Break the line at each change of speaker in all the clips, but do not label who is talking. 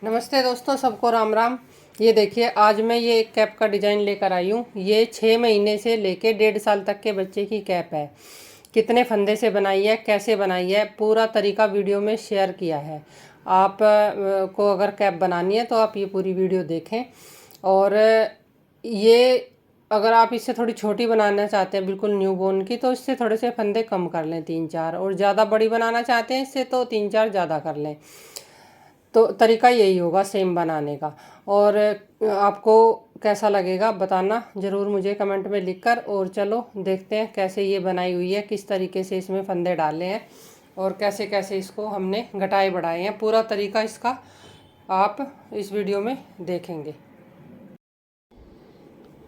नमस्ते दोस्तों, सबको राम राम। ये देखिए, आज मैं ये एक कैप का डिज़ाइन लेकर आई हूँ। ये 6 महीने से लेके 1.5 साल तक के बच्चे की कैप है। कितने फंदे से बनाई है, कैसे बनाई है, पूरा तरीका वीडियो में शेयर किया है। आप को अगर कैप बनानी है तो आप ये पूरी वीडियो देखें। और ये अगर आप इससे थोड़ी छोटी बनाना चाहते हैं, बिल्कुल न्यू बोर्न की, तो इससे थोड़े से फंदे कम कर लें, 3-4। और ज़्यादा बड़ी बनाना चाहते हैं इससे तो 3-4 ज़्यादा कर लें। तो तरीका यही होगा सेम बनाने का। और आपको कैसा लगेगा बताना ज़रूर मुझे कमेंट में लिखकर। और चलो देखते हैं कैसे ये बनाई हुई है, किस तरीके से इसमें फंदे डाले हैं और कैसे कैसे इसको हमने घटाए बढ़ाए हैं। पूरा तरीका इसका आप इस वीडियो में देखेंगे।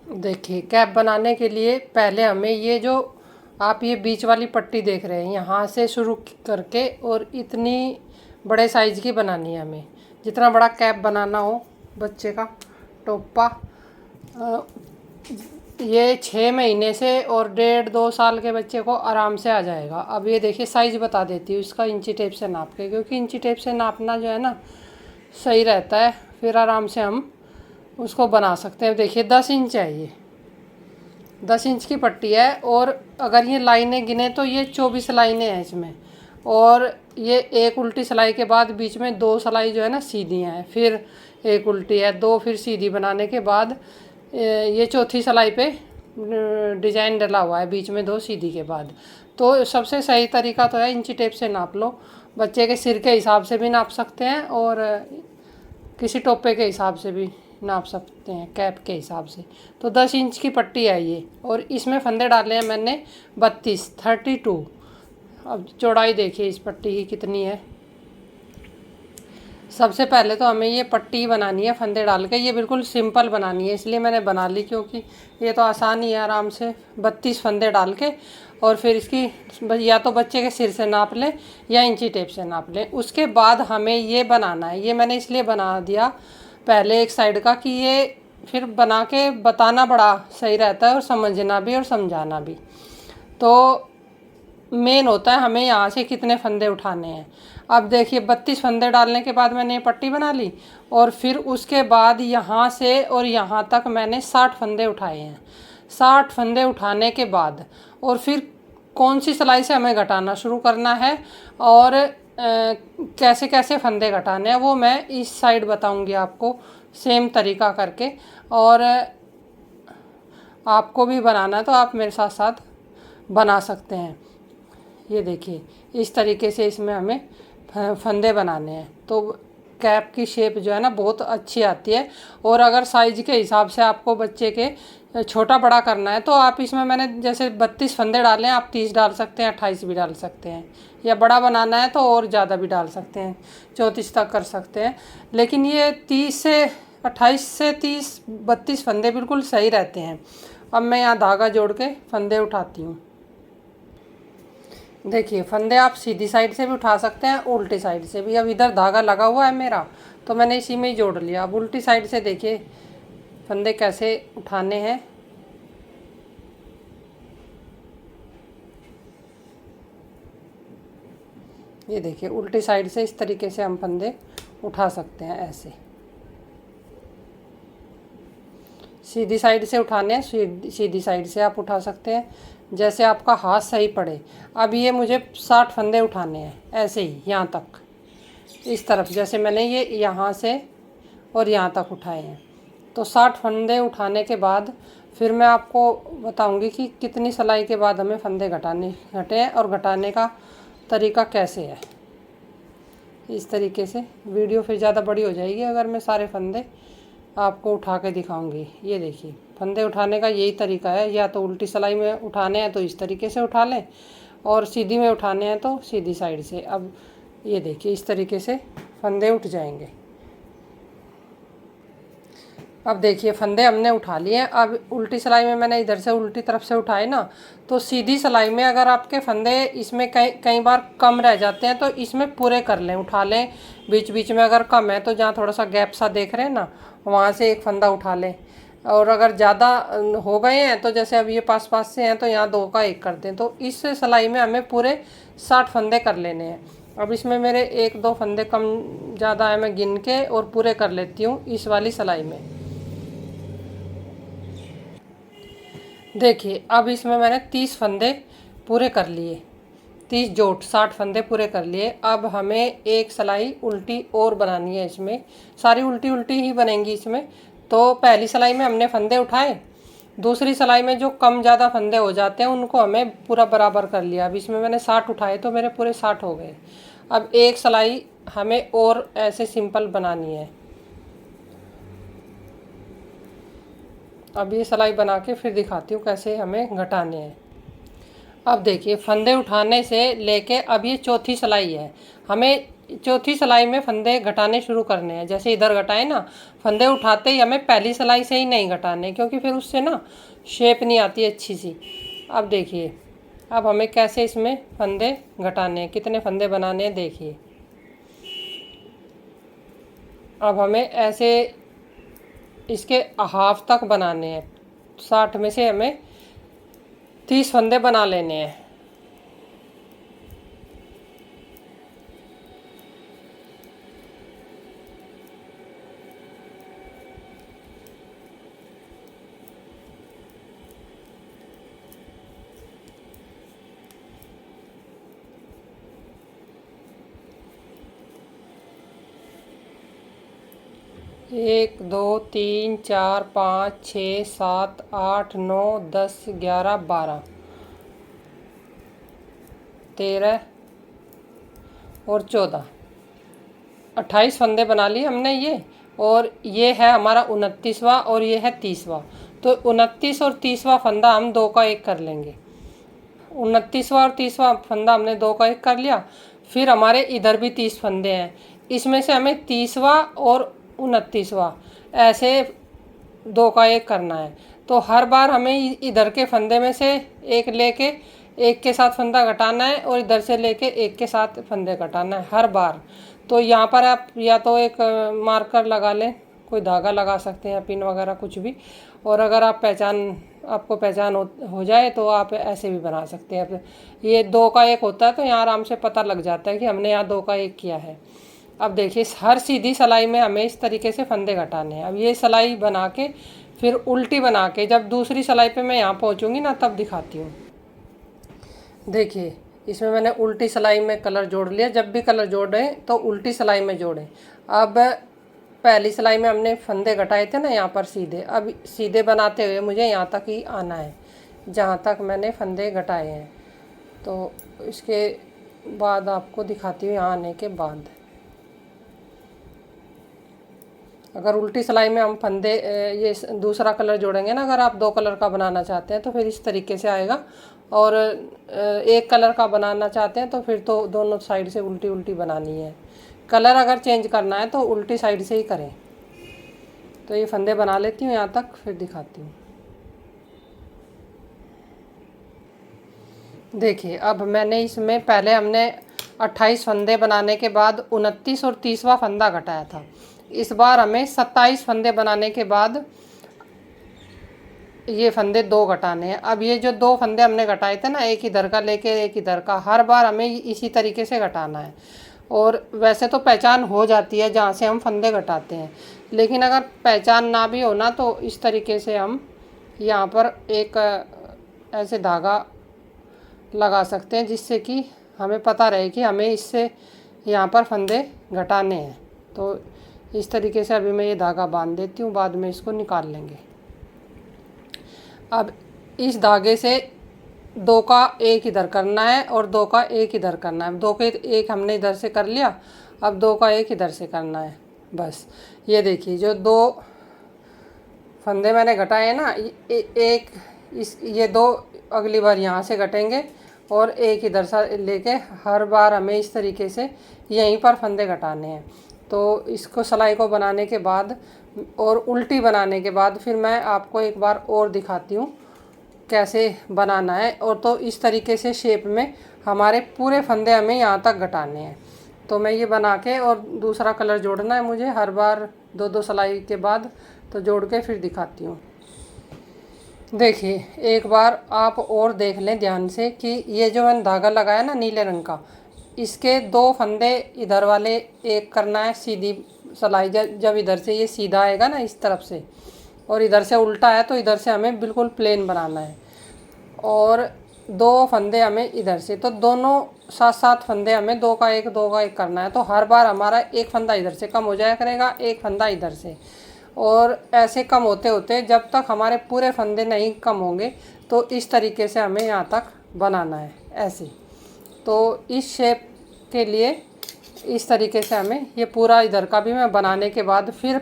देखिए, कैप बनाने के लिए पहले हमें ये जो आप ये बीच वाली पट्टी देख रहे हैं, यहाँ से शुरू करके और इतनी बड़े साइज़ की बनानी है हमें। जितना बड़ा कैप बनाना हो बच्चे का टोपा। ये 6 महीने से और 1.5-2 साल के बच्चे को आराम से आ जाएगा। अब ये देखिए, साइज़ बता देती हूँ इसका इंची टेप से नाप के, क्योंकि इंची टेप से नापना जो है ना सही रहता है, फिर आराम से हम उसको बना सकते हैं। देखिए 10 इंच है, ये 10 इंच की पट्टी है। और अगर ये लाइनें गिने तो ये 24 लाइनें हैं इसमें। और ये एक उल्टी सिलाई के बाद बीच में 2 सिलाई जो है ना सीधी हैं, फिर एक उल्टी है, 2 फिर सीधी बनाने के बाद ये चौथी सिलाई पे डिजाइन डला हुआ है, बीच में 2 सीधी के बाद। तो सबसे सही तरीका तो है इंची टेप से नाप लो। बच्चे के सिर के हिसाब से भी नाप सकते हैं और किसी टोपे के हिसाब से भी नाप सकते हैं, कैप के हिसाब से। तो 10 इंच की पट्टी है ये। और इसमें फंदे डाले हैं मैंने 32। अब चौड़ाई देखिए इस पट्टी की कितनी है। सबसे पहले तो हमें ये पट्टी बनानी है फंदे डाल के। ये बिल्कुल सिंपल बनानी है, इसलिए मैंने बना ली, क्योंकि ये तो आसान ही है। आराम से 32 फंदे डाल के और फिर इसकी या तो बच्चे के सिर से नाप लें या इंची टेप से नाप लें। उसके बाद हमें ये बनाना है। ये मैंने इसलिए बना दिया पहले एक साइड का, कि ये फिर बना के बताना बड़ा सही रहता है और समझना भी और समझाना भी। तो मेन होता है हमें यहाँ से कितने फंदे उठाने हैं। अब देखिए 32 फंदे डालने के बाद मैंने ये पट्टी बना ली। और फिर उसके बाद यहाँ से और यहाँ तक मैंने 60 फंदे उठाए हैं। 60 फंदे उठाने के बाद और फिर कौन सी सिलाई से हमें घटाना शुरू करना है और कैसे कैसे फंदे घटाने हैं, वो मैं इस साइड बताऊंगी आपको सेम तरीका करके। और आपको भी बनाना है तो आप मेरे साथ साथ बना सकते हैं। ये देखिए इस तरीके से इसमें हमें फंदे बनाने हैं। तो कैप की शेप जो है ना बहुत अच्छी आती है। और अगर साइज़ के हिसाब से आपको बच्चे के छोटा बड़ा करना है तो आप इसमें मैंने जैसे 32 फंदे डाले हैं, आप 30 डाल सकते हैं, 28 भी डाल सकते हैं। या बड़ा बनाना है तो और ज़्यादा भी डाल सकते हैं, 34 तक कर सकते हैं। लेकिन ये 28 से 32 फंदे बिल्कुल सही रहते हैं। अब मैं यहाँ धागा जोड़ के फंदे उठाती हूँ। देखिए फंदे आप सीधी साइड से भी उठा सकते हैं, उल्टी साइड से भी। अब इधर धागा लगा हुआ है मेरा, तो मैंने इसी में ही जोड़ लिया। अब उल्टी साइड से देखिए फंदे कैसे उठाने हैं। ये देखिए उल्टी साइड से इस तरीके से हम फंदे उठा सकते हैं ऐसे। सीधी साइड से उठाने हैं, सीधी साइड से आप उठा सकते हैं, जैसे आपका हाथ सही पड़े। अब ये मुझे 60 फंदे उठाने हैं ऐसे ही, यहाँ तक इस तरफ, जैसे मैंने ये यहाँ से और यहाँ तक उठाए हैं। तो 60 फंदे उठाने के बाद फिर मैं आपको बताऊंगी कि कितनी सिलाई के बाद हमें फंदे घटे हैं और घटाने का तरीका कैसे है। इस तरीके से वीडियो फिर ज़्यादा बड़ी हो जाएगी अगर मैं सारे फंदे आपको उठा के दिखाऊंगी। ये देखिए फंदे उठाने का यही तरीका है। या तो उल्टी सिलाई में उठाने हैं तो इस तरीके से उठा लें, और सीधी में उठाने हैं तो सीधी साइड से। अब ये देखिए इस तरीके से फंदे उठ जाएंगे। अब देखिए फंदे हमने उठा लिए हैं। अब उल्टी सिलाई में मैंने इधर से उल्टी तरफ से उठाए ना, तो सीधी सिलाई में अगर आपके फंदे इसमें कई बार कम रह जाते हैं तो इसमें पूरे कर लें, उठा लें। बीच बीच में अगर कम है तो जहाँ थोड़ा सा गैप सा देख रहे हैं ना, वहाँ से एक फंदा उठा लें। और अगर ज़्यादा हो गए हैं तो जैसे अब ये पास पास से हैं तो यहाँ 2 का 1 कर दें। तो इस सिलाई में हमें पूरे 60 फंदे कर लेने हैं। अब इसमें मेरे एक दो फंदे कम ज़्यादा है, मैं गिन के और पूरे कर लेती हूँ इस वाली सिलाई में। देखिए अब इसमें मैंने 30 फंदे पूरे कर लिए, 30 जोट 60 फंदे पूरे कर लिए। अब हमें एक सिलाई उल्टी और बनानी है, इसमें सारी उल्टी उल्टी ही बनेंगी इसमें। तो पहली सिलाई में हमने फंदे उठाए, दूसरी सिलाई में जो कम ज़्यादा फंदे हो जाते हैं उनको हमें पूरा बराबर कर लिया। अब इसमें मैंने 60 उठाए तो मेरे पूरे 60 हो गए। अब एक सिलाई हमें और ऐसे सिंपल बनानी है। अब ये सिलाई बना के फिर दिखाती हूँ कैसे हमें घटाने हैं। अब देखिए फंदे उठाने से लेके अब ये चौथी सिलाई है, हमें चौथी सिलाई में फंदे घटाने शुरू करने हैं। जैसे इधर घटाए ना, फंदे उठाते ही हमें पहली सिलाई से ही नहीं घटाने, क्योंकि फिर उससे ना शेप नहीं आती अच्छी सी। अब देखिए अब हमें कैसे इसमें फंदे घटाने हैं, कितने फंदे बनाने हैं देखिए। अब हमें ऐसे इसके हाफ तक बनाने हैं, 60 में से हमें 30 फंदे बना लेने हैं। एक दो तीन चार पाँच छः सात आठ नौ 10 11 12 13 और 14 28 फंदे बना लिए हमने ये। और ये है हमारा 29वां और ये है 30वां। तो 29 और 30वां फंदा हम दो का एक कर लेंगे। 29वां और 30वां फंदा हमने दो का एक कर लिया। फिर हमारे इधर भी 30 फंदे हैं, इसमें से हमें 30वां और 29वां ऐसे दो का एक करना है। तो हर बार हमें इधर के फंदे में से एक लेके एक के साथ फंदा घटाना है और इधर से लेके एक के साथ फंदे घटाना है हर बार। तो यहाँ पर आप या तो एक मार्कर लगा लें, कोई धागा लगा सकते हैं, पिन वगैरह कुछ भी। और अगर आप आपको पहचान हो जाए तो आप ऐसे भी बना सकते हैं। ये दो का एक होता है तो यहाँ आराम से पता लग जाता है कि हमने यहाँ दो का एक किया है। अब देखिए हर सीधी सिलाई में हमें इस तरीके से फंदे घटाने हैं। अब ये सिलाई बना के फिर उल्टी बना के जब दूसरी सिलाई पे मैं यहाँ पहुँचूँगी ना तब दिखाती हूँ। देखिए इसमें मैंने उल्टी सिलाई में कलर जोड़ लिया। जब भी कलर जोड़ें तो उल्टी सिलाई में जोड़ें। अब पहली सिलाई में हमने फंदे घटाए थे ना यहाँ पर सीधे, अब सीधे बनाते हुए मुझे यहाँ तक ही आना है जहाँ तक मैंने फंदे घटाए हैं। तो इसके बाद आपको दिखाती हूँ यहाँ आने के बाद। अगर उल्टी सिलाई में हम फंदे ये दूसरा कलर जोड़ेंगे ना, अगर आप दो कलर का बनाना चाहते हैं तो फिर इस तरीके से आएगा। और एक कलर का बनाना चाहते हैं तो फिर तो दोनों साइड से उल्टी उल्टी बनानी है। कलर अगर चेंज करना है तो उल्टी साइड से ही करें। तो ये फंदे बना लेती हूँ यहाँ तक, फिर दिखाती हूँ। देखिए अब मैंने इसमें पहले हमने 28 फंदे बनाने के बाद 29 और 30वां फंदा घटाया था। इस बार हमें 27 फंदे बनाने के बाद ये फंदे दो घटाने हैं। अब ये जो दो फंदे हमने घटाए थे ना, एक इधर का लेके एक इधर का, हर बार हमें इसी तरीके से घटाना है। और वैसे तो पहचान हो जाती है जहाँ से हम फंदे घटाते हैं, लेकिन अगर पहचान ना भी हो ना तो इस तरीके से हम यहाँ पर एक ऐसे धागा लगा सकते हैं जिससे कि हमें पता रहे कि हमें इससे यहाँ पर फंदे घटाने हैं। तो इस तरीके से अभी मैं ये धागा बांध देती हूँ, बाद में इसको निकाल लेंगे। अब इस धागे से दो का एक इधर करना है और दो का एक इधर करना है। दो के एक हमने इधर से कर लिया, अब दो का एक इधर से करना है बस। ये देखिए जो दो फंदे मैंने घटाए हैं ना, एक ये दो अगली बार यहाँ से घटेंगे और एक इधर से लेके हर बार हमें इस तरीके से यहीं पर फंदे घटाने हैं। तो इसको सिलाई को बनाने के बाद और उल्टी बनाने के बाद फिर मैं आपको एक बार और दिखाती हूँ कैसे बनाना है। और तो इस तरीके से शेप में हमारे पूरे फंदे हमें यहाँ तक घटाने हैं। तो मैं ये बना के और दूसरा कलर जोड़ना है मुझे हर बार दो दो सिलाई के बाद, तो जोड़ के फिर दिखाती हूँ। देखिए एक बार आप और देख लें ध्यान से कि ये जो मैंने धागा लगाया ना नीले रंग का, इसके 2 फंदे इधर वाले एक करना है सीधी सिलाई, जब इधर से ये सीधा आएगा ना इस तरफ से, और इधर से उल्टा है तो इधर से हमें बिल्कुल प्लेन बनाना है। और 2 फंदे हमें इधर से, तो दोनों 7-7 फंदे हमें 2 का 1 2 का 1 करना है। तो हर बार हमारा एक फंदा इधर से कम हो जाया करेगा, एक फंदा इधर से, और ऐसे कम होते होते जब तक हमारे पूरे फंदे नहीं कम होंगे तो इस तरीके से हमें यहाँ तक बनाना है ऐसे। तो इस शेप के लिए इस तरीके से हमें ये पूरा इधर का भी मैं बनाने के बाद फिर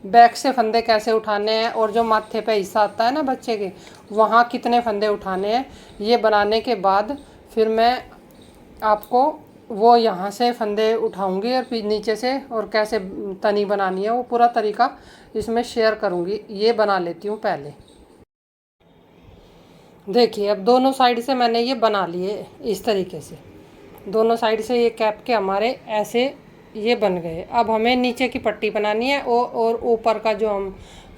बैक से फंदे कैसे उठाने हैं और जो माथे पे हिस्सा आता है ना बच्चे के, वहाँ कितने फंदे उठाने हैं, ये बनाने के बाद फिर मैं आपको वो यहाँ से फंदे उठाऊंगी और फिर नीचे से और कैसे तनी बनानी है वो पूरा तरीका इसमें शेयर करूँगी। ये बना लेती हूँ पहले। देखिए अब दोनों साइड से मैंने ये बना लिए इस तरीके से, दोनों साइड से ये कैप के हमारे ऐसे ये बन गए। अब हमें नीचे की पट्टी बनानी है और ऊपर का जो हम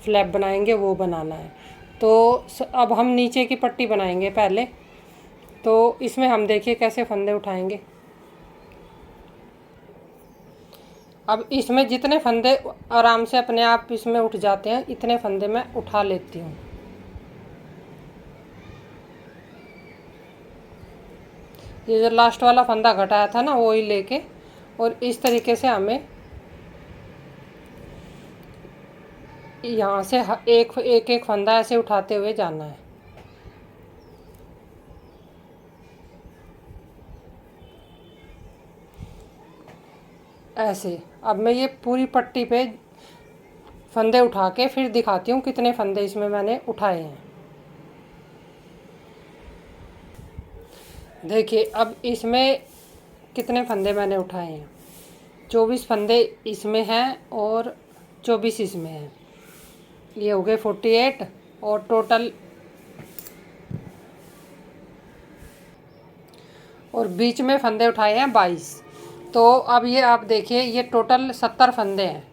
फ्लैप बनाएंगे वो बनाना है। तो अब हम नीचे की पट्टी बनाएंगे पहले। तो इसमें हम देखिए कैसे फंदे उठाएंगे। अब इसमें जितने फंदे आराम से अपने आप इसमें उठ जाते हैं इतने फंदे मैं उठा लेती हूँ। ये जो लास्ट वाला फंदा घटाया था ना वो ही लेके, और इस तरीके से हमें यहाँ से एक एक फंदा ऐसे उठाते हुए जाना है। ऐसे अब मैं ये पूरी पट्टी पे फंदे उठा के फिर दिखाती हूँ कितने फंदे इसमें मैंने उठाए हैं। देखिए अब इसमें कितने फंदे मैंने उठाए हैं, 24 फंदे इसमें हैं और 24 इसमें हैं, ये हो गए 48 और टोटल, और बीच में फंदे उठाए हैं 22। तो अब ये आप देखिए ये टोटल 70 फंदे हैं,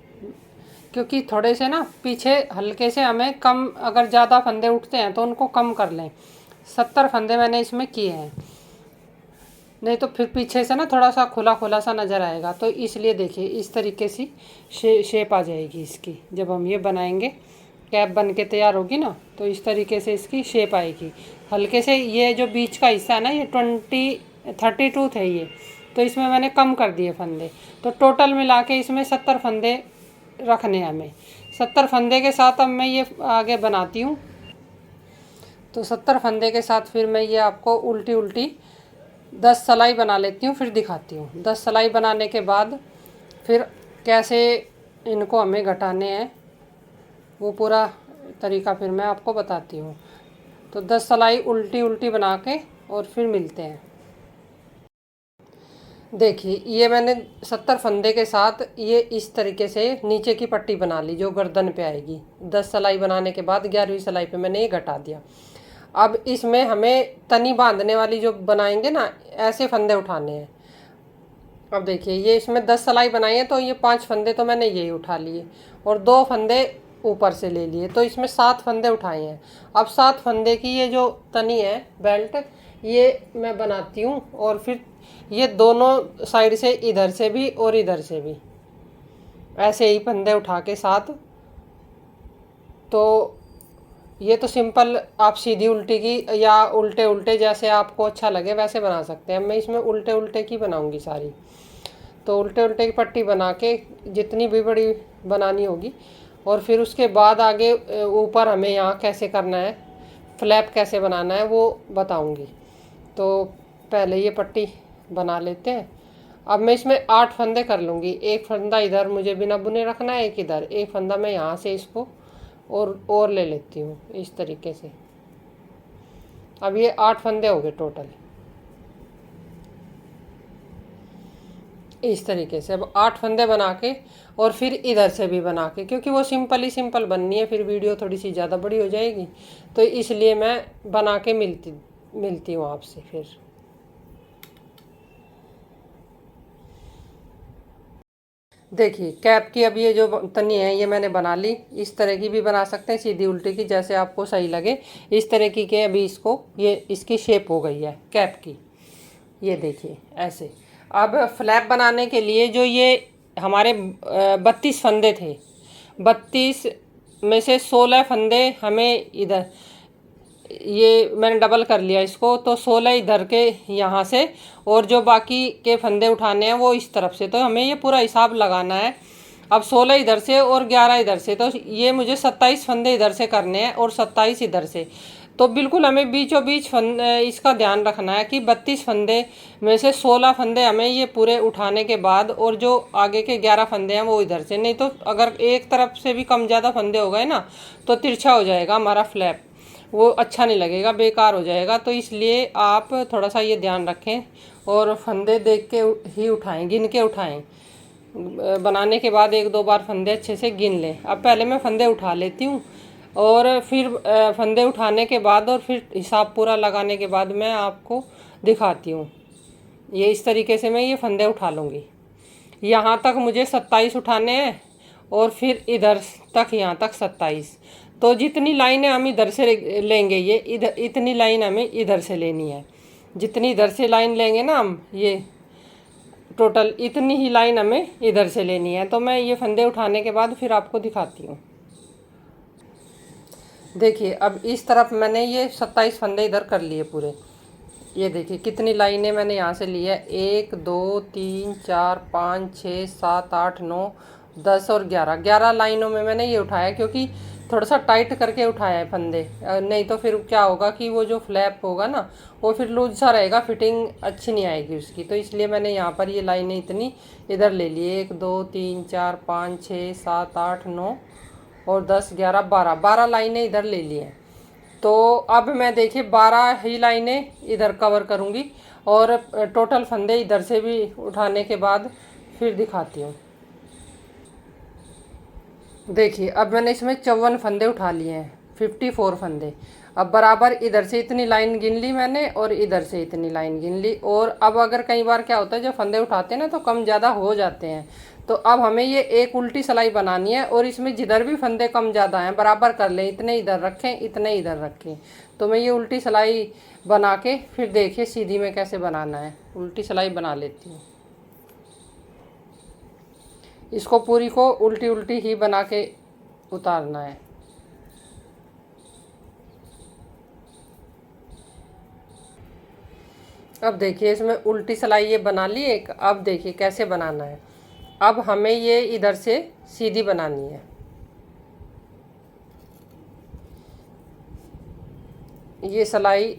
क्योंकि थोड़े से ना पीछे हल्के से हमें कम, अगर ज़्यादा फंदे उठते हैं तो उनको कम कर लें। 70 फंदे मैंने इसमें किए हैं, नहीं तो फिर पीछे से ना थोड़ा सा खुला खुला सा नज़र आएगा। तो इसलिए देखिए इस तरीके से शेप आ जाएगी इसकी। जब हम ये बनाएंगे कैप बन के तैयार होगी ना तो इस तरीके से इसकी शेप आएगी। हल्के से ये जो बीच का हिस्सा है ना ये 32 थे ये, तो इसमें मैंने कम कर दिए फंदे। तो टोटल मिला के इसमें 70 फंदे रखने हैं हमें। 70 फंदे के साथ अब मैं ये आगे बनाती हूँ। तो 70 फंदे के साथ फिर मैं ये आपको उल्टी उल्टी 10 सिलाई बना लेती हूँ, फिर दिखाती हूँ। 10 सिलाई बनाने के बाद फिर कैसे इनको हमें घटाने हैं वो पूरा तरीका फिर मैं आपको बताती हूँ। तो 10 सिलाई उल्टी उल्टी बना के और फिर मिलते हैं। देखिए ये मैंने 70 फंदे के साथ ये इस तरीके से नीचे की पट्टी बना ली जो गर्दन पे आएगी। 10 सिलाई बनाने के बाद 11वीं सिलाई पे मैंने ये घटा दिया। अब इसमें हमें तनी बांधने वाली जो बनाएंगे ना ऐसे फंदे उठाने हैं। अब देखिए ये इसमें 10 सिलाई बनाई है तो ये 5 फंदे तो मैंने यही उठा लिए और 2 फंदे ऊपर से ले लिए, तो इसमें 7 फंदे उठाए हैं। अब 7 फंदे की ये जो तनी है बेल्ट ये मैं बनाती हूँ, और फिर ये दोनों साइड से इधर से भी और इधर से भी ऐसे ही फंदे उठा के साथ। तो ये तो सिंपल आप सीधी उल्टी की या उल्टे उल्टे जैसे आपको अच्छा लगे वैसे बना सकते हैं। मैं इसमें उल्टे उल्टे की बनाऊंगी सारी। तो उल्टे उल्टे की पट्टी बना के जितनी भी बड़ी बनानी होगी, और फिर उसके बाद आगे ऊपर हमें यहाँ कैसे करना है, फ्लैप कैसे बनाना है वो बताऊंगी। तो पहले ये पट्टी बना लेते हैं। अब मैं इसमें 8 फंदे कर लूँगी। एक फंदा इधर मुझे बिना बुने रखना है, एक इधर, एक फंदा मैं यहाँ से इसको और ले लेती हूँ इस तरीके से। अब ये 8 फंदे हो गए टोटल इस तरीके से। अब 8 फंदे बना के और फिर इधर से भी बना के, क्योंकि वो सिंपल ही सिंपल बननी है, फिर वीडियो थोड़ी सी ज़्यादा बड़ी हो जाएगी, तो इसलिए मैं बना के मिलती हूँ आपसे फिर। देखिए कैप की अब ये जो तनी है ये मैंने बना ली। इस तरह की भी बना सकते हैं, सीधी उल्टी की, जैसे आपको सही लगे इस तरह की के। अभी इसको ये इसकी शेप हो गई है कैप की, ये देखिए ऐसे। अब फ्लैप बनाने के लिए जो ये हमारे 32 फंदे थे, 32 में से 16 फंदे हमें इधर, ये मैंने डबल कर लिया इसको, तो 16 इधर के यहाँ से, और जो बाकी के फंदे उठाने हैं वो इस तरफ से। तो हमें ये पूरा हिसाब लगाना है। अब 16 इधर से और 11 इधर से, तो ये मुझे 27 फंदे इधर से करने हैं और 27 इधर से। तो बिल्कुल हमें बीचों बीच इसका ध्यान रखना है कि 32 फंदे में से 16 फंदे हमें ये पूरे उठाने के बाद, और जो आगे के 11 फंदे हैं वो इधर से। नहीं तो अगर एक तरफ से भी कम ज़्यादा फंदे हो गए ना तो तिरछा हो जाएगा हमारा फ्लैप, वो अच्छा नहीं लगेगा, बेकार हो जाएगा। तो इसलिए आप थोड़ा सा ये ध्यान रखें और फंदे देख के ही उठाएं, गिन के उठाएं। बनाने के बाद एक दो बार फंदे अच्छे से गिन लें। अब पहले मैं फंदे उठा लेती हूँ, और फिर फंदे उठाने के बाद और फिर हिसाब पूरा लगाने के बाद मैं आपको दिखाती हूँ। ये इस तरीके से मैं ये फंदे उठा लूँगी। यहाँ तक मुझे 27 उठाने हैं, और फिर इधर तक, यहाँ तक 27। तो जितनी लाइनें हम इधर से लेंगे, ये इधर इतनी लाइन हमें इधर से लेनी है। जितनी इधर से लाइन लेंगे ना हम, ये टोटल इतनी ही लाइन हमें इधर से लेनी है। तो मैं ये फंदे उठाने के बाद फिर आपको दिखाती हूँ। देखिए अब इस तरफ मैंने ये 27 फंदे इधर कर लिए पूरे। ये देखिए कितनी लाइनें मैंने यहाँ से ली है, 1 2 3 4 5 6 7 8 9 10 और 11 लाइनों में मैंने ये उठाया, क्योंकि थोड़ा सा टाइट करके उठाया है फंदे। नहीं तो फिर क्या होगा कि वो जो फ्लैप होगा ना वो फिर लूज सा रहेगा, फिटिंग अच्छी नहीं आएगी उसकी। तो इसलिए मैंने यहाँ पर ये लाइनें इतनी इधर ले ली, 1 2 3 4 5 6 7 8 9 और 10 11 12 लाइनें इधर ले ली हैं। तो अब मैं देखिए 12 ही लाइनें इधर कवर करूँगी, और टोटल फंदे इधर से भी उठाने के बाद फिर दिखाती हूँ। देखिए अब मैंने इसमें 54 फंदे उठा लिए हैं, 54 फंदे। अब बराबर इधर से इतनी लाइन गिन ली मैंने, और इधर से इतनी लाइन गिन ली। और अब अगर कई बार क्या होता है, जब फंदे उठाते हैं ना तो कम ज़्यादा हो जाते हैं। तो अब हमें ये एक उल्टी सिलाई बनानी है, और इसमें जिधर भी फंदे कम ज़्यादा हैं बराबर कर लें, इतने इधर रखें इतने इधर रखें। तो मैं ये उल्टी सिलाई बना के फिर देखिए सीधी में कैसे बनाना है। उल्टी सिलाई बना लेती हूँ, इसको पूरी को उल्टी उल्टी ही बना के उतारना है। अब देखिए इसमें उल्टी सिलाई ये बना ली एक। अब देखिए कैसे बनाना है। अब हमें ये इधर से सीधी बनानी है। ये सिलाई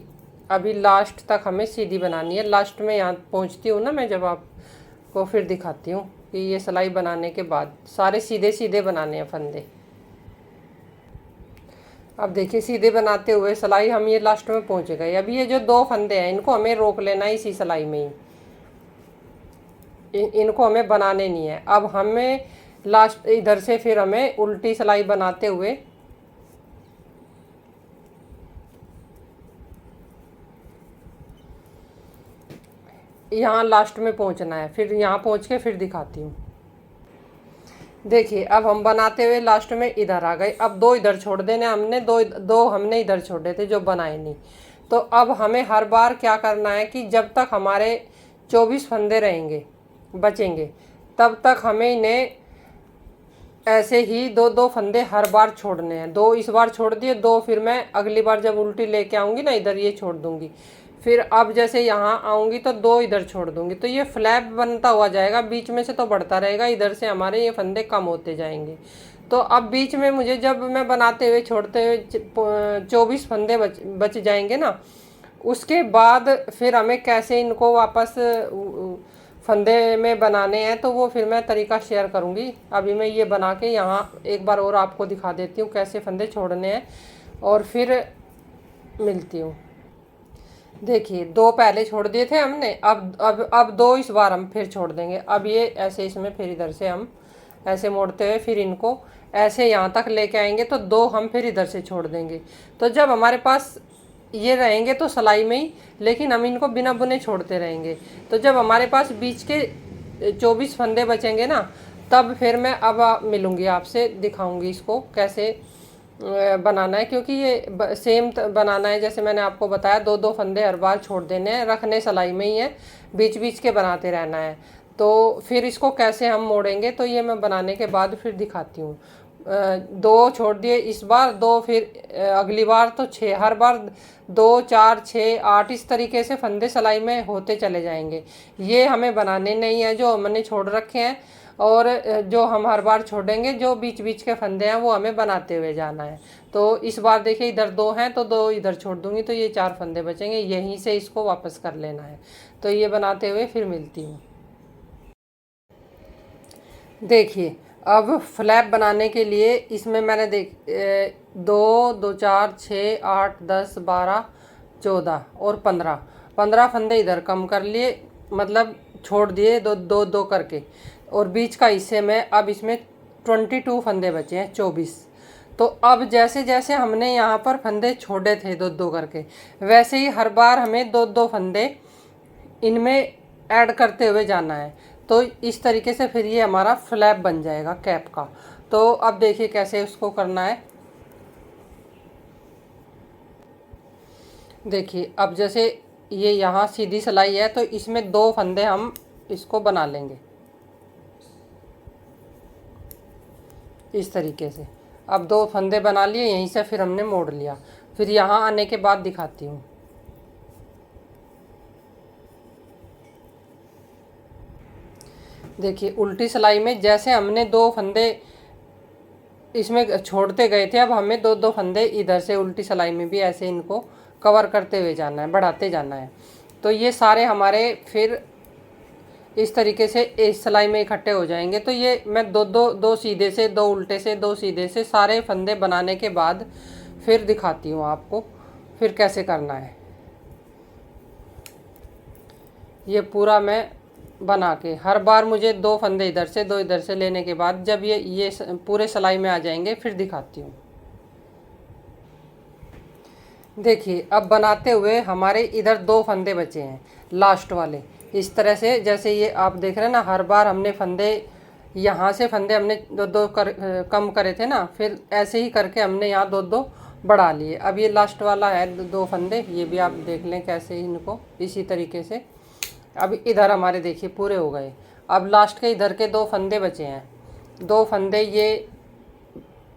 अभी लास्ट तक हमें सीधी बनानी है। लास्ट में यहाँ पहुँचती हूँ ना मैं, जब आपको फिर दिखाती हूँ कि ये सिलाई बनाने के बाद सारे सीधे सीधे बनाने हैं फंदे। अब देखिए सीधे बनाते हुए सिलाई हम ये लास्ट में पहुँच गए। अब ये जो 2 फंदे हैं इनको हमें रोक लेना है इसी सिलाई में ही, इनको हमें बनाने नहीं है। अब हमें लास्ट इधर से फिर हमें उल्टी सिलाई बनाते हुए यहाँ लास्ट में पहुँचना है। फिर यहाँ पहुँच के फिर दिखाती हूँ। देखिए अब हम बनाते हुए लास्ट में इधर आ गए। अब 2 इधर छोड़ देने हमने, दो हमने इधर छोड़े थे जो बनाए नहीं। तो अब हमें हर बार क्या करना है कि जब तक हमारे 24 फंदे रहेंगे बचेंगे, तब तक हमें इन्हें ऐसे ही 2 फंदे हर बार छोड़ने हैं। 2 इस बार छोड़ दिए, 2 फिर मैं अगली बार जब उल्टी लेके आऊँगी ना इधर ये छोड़ दूँगी। फिर अब जैसे यहाँ आऊँगी तो 2 इधर छोड़ दूँगी। तो ये फ्लैप बनता हुआ जाएगा, बीच में से तो बढ़ता रहेगा, इधर से हमारे ये फंदे कम होते जाएंगे। तो अब बीच में मुझे जब मैं बनाते हुए छोड़ते हुए 24 फंदे बच जाएंगे ना, उसके बाद फिर हमें कैसे इनको वापस फंदे में बनाने हैं तो वो फिर मैं तरीका शेयर करूँगी। अभी मैं ये बना के यहाँ एक बार और आपको दिखा देती हूँ कैसे फंदे छोड़ने हैं, और फिर मिलती हूँ। देखिए 2 पहले छोड़ दिए थे हमने, अब 2 इस बार हम फिर छोड़ देंगे। अब ये ऐसे इसमें फिर इधर से हम ऐसे मोड़ते हुए फिर इनको ऐसे यहाँ तक लेके आएंगे, तो 2 हम फिर इधर से छोड़ देंगे। तो जब हमारे पास ये रहेंगे तो सिलाई में ही, लेकिन हम इनको बिना बुने छोड़ते रहेंगे। तो जब हमारे पास बीच के 24 फंदे बचेंगे ना, तब फिर मैं अब मिलूँगी आपसे, दिखाऊँगी इसको कैसे बनाना है, क्योंकि ये सेम बनाना है जैसे मैंने आपको बताया। दो दो फंदे हर बार छोड़ देने हैं, रखने सिलाई में ही है, बीच बीच के बनाते रहना है। तो फिर इसको कैसे हम मोड़ेंगे तो ये मैं बनाने के बाद फिर दिखाती हूँ। दो छोड़ दिए इस बार, दो फिर अगली बार तो 6, हर बार 2 4 6 8 इस तरीके से फंदे सिलाई में होते चले जाएंगे। ये हमें बनाने नहीं है जो हमने छोड़ रखे हैं, और जो हम हर बार छोड़ेंगे जो बीच बीच के फंदे हैं वो हमें बनाते हुए जाना है। तो इस बार देखिए इधर 2 हैं तो 2 इधर छोड़ दूंगी, तो ये 4 फंदे बचेंगे, यहीं से इसको वापस कर लेना है। तो ये बनाते हुए फिर मिलती हूँ। देखिए अब फ्लैप बनाने के लिए इसमें मैंने 2 2 4 6 8 10 12 14 और 15 फंदे इधर कम कर लिए, मतलब छोड़ दिए दो दो दो करके, और बीच का हिस्से में अब इसमें 22 फंदे बचे हैं, 24। तो अब जैसे जैसे हमने यहाँ पर फंदे छोड़े थे दो दो करके, वैसे ही हर बार हमें दो दो फंदे इनमें ऐड करते हुए जाना है। तो इस तरीके से फिर ये हमारा फ्लैप बन जाएगा कैप का। तो अब देखिए कैसे उसको करना है। देखिए अब जैसे ये यहाँ सीधी सिलाई है तो इसमें 2 फंदे हम इसको बना लेंगे इस तरीके से। अब 2 फंदे बना लिए, यहीं से फिर हमने मोड़ लिया। फिर यहाँ आने के बाद दिखाती हूँ। देखिए उल्टी सिलाई में जैसे हमने 2 फंदे इसमें छोड़ते गए थे, अब हमें 2 2 फंदे इधर से उल्टी सिलाई में भी ऐसे इनको कवर करते हुए जाना है, बढ़ाते जाना है। तो ये सारे हमारे फिर इस तरीके से इस सिलाई में इकट्ठे हो जाएंगे। तो ये मैं दो सीधे से, 2 उल्टे से, 2 सीधे से सारे फंदे बनाने के बाद फिर दिखाती हूँ आपको फिर कैसे करना है। ये पूरा मैं बना के हर बार मुझे 2 फंदे इधर से 2 इधर से लेने के बाद जब ये पूरे सिलाई में आ जाएंगे फिर दिखाती हूँ। देखिए अब बनाते हुए हमारे इधर 2 फंदे बचे हैं लास्ट वाले। इस तरह से जैसे ये आप देख रहे हैं ना, हर बार हमने फंदे यहाँ से फंदे हमने दो दो कम करे थे ना, फिर ऐसे ही करके हमने यहाँ 2 2 बढ़ा लिए। अब ये लास्ट वाला है 2 फंदे, ये भी आप देख लें कैसे इनको इसी तरीके से। अब इधर हमारे देखिए पूरे हो गए। अब लास्ट के इधर के 2 फंदे बचे हैं, 2 फंदे ये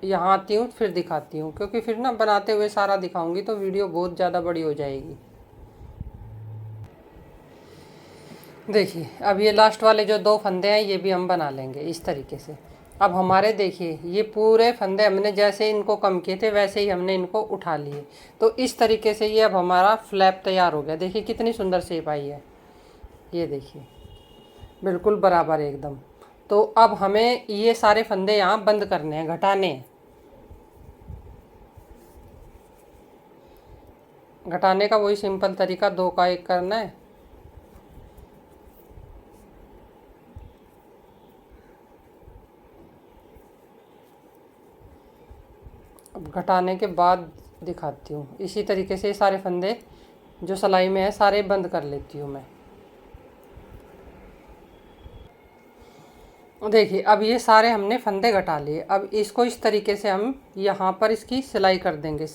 यहाँ आती हूँ फिर दिखाती हूँ, क्योंकि फिर ना बनाते हुए सारा दिखाऊंगी तो वीडियो बहुत ज़्यादा बड़ी हो जाएगी। देखिए अब ये लास्ट वाले जो 2 फंदे हैं ये भी हम बना लेंगे इस तरीके से। अब हमारे देखिए ये पूरे फंदे हमने जैसे इनको कम किए थे वैसे ही हमने इनको उठा लिए। तो इस तरीके से ये अब हमारा फ्लैप तैयार हो गया। देखिए कितनी सुंदर शेप आई है, ये देखिए बिल्कुल बराबर एकदम। तो अब हमें ये सारे फंदे यहाँ बंद करने हैं, घटाने हैं। घटाने का वही सिंपल तरीका 2 का 1 करना है। अब घटाने के बाद दिखाती हूँ। इसी तरीके से सारे फंदे जो सिलाई में है सारे बंद कर लेती हूँ मैं। देखिए अब ये सारे हमने फंदे घटा लिए। अब इसको इस तरीके से हम यहाँ पर इसकी सिलाई कर देंगे,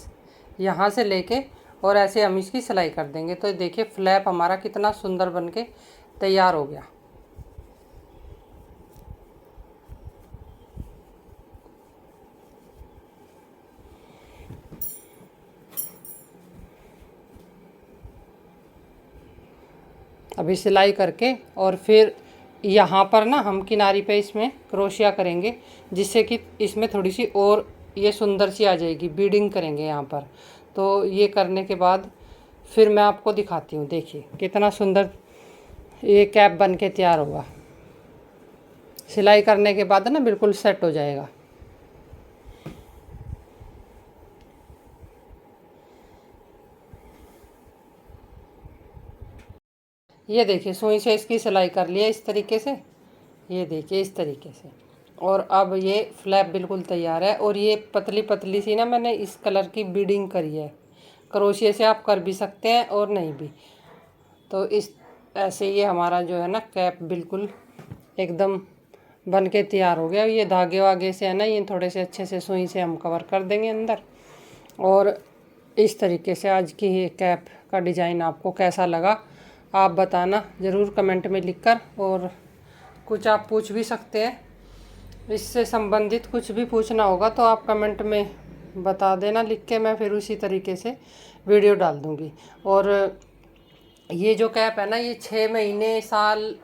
यहाँ से लेके और ऐसे हम इसकी सिलाई कर देंगे। तो देखिए फ्लैप हमारा कितना सुंदर बन के तैयार हो गया। अभी सिलाई करके और फिर यहाँ पर ना हम किनारी पे इसमें क्रोशिया करेंगे, जिससे कि इसमें थोड़ी सी और ये सुंदर सी आ जाएगी, बीडिंग करेंगे यहाँ पर। तो ये करने के बाद फिर मैं आपको दिखाती हूँ। देखिए कितना सुंदर ये कैप बन के तैयार होगा। सिलाई करने के बाद ना बिल्कुल सेट हो जाएगा। ये देखिए सुई से इसकी सिलाई कर लिया इस तरीके से, ये देखिए इस तरीके से। और अब ये फ्लैप बिल्कुल तैयार है। और ये पतली पतली सी ना मैंने इस कलर की बीडिंग करी है। क्रोशिया से आप कर भी सकते हैं और नहीं भी। तो इस ऐसे ये हमारा जो है ना कैप बिल्कुल एकदम बन के तैयार हो गया। ये धागे वागे से है ना, ये थोड़े से अच्छे से सुई से हम कवर कर देंगे अंदर। और इस तरीके से आज की ये कैप का डिज़ाइन आपको कैसा लगा आप बताना ज़रूर कमेंट में लिखकर। और कुछ आप पूछ भी सकते हैं, इससे संबंधित कुछ भी पूछना होगा तो आप कमेंट में बता देना लिख के, मैं फिर उसी तरीके से वीडियो डाल दूँगी। और ये जो कैप है ना, ये 6 महीने, साल,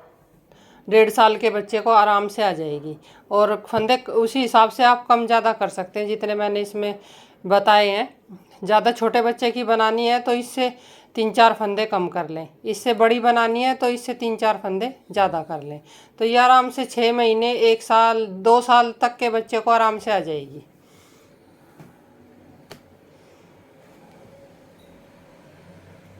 1.5 साल के बच्चे को आराम से आ जाएगी। और फंदे उसी हिसाब से आप कम ज़्यादा कर सकते हैं जितने मैंने इसमें बताए हैं। ज़्यादा छोटे बच्चे की बनानी है तो इससे 3-4 फंदे कम कर लें, इससे बड़ी बनानी है तो इससे 3-4 फंदे ज़्यादा कर लें। तो ये आराम से 6 महीने, 1 साल, 2 साल तक के बच्चे को आराम से आ जाएगी।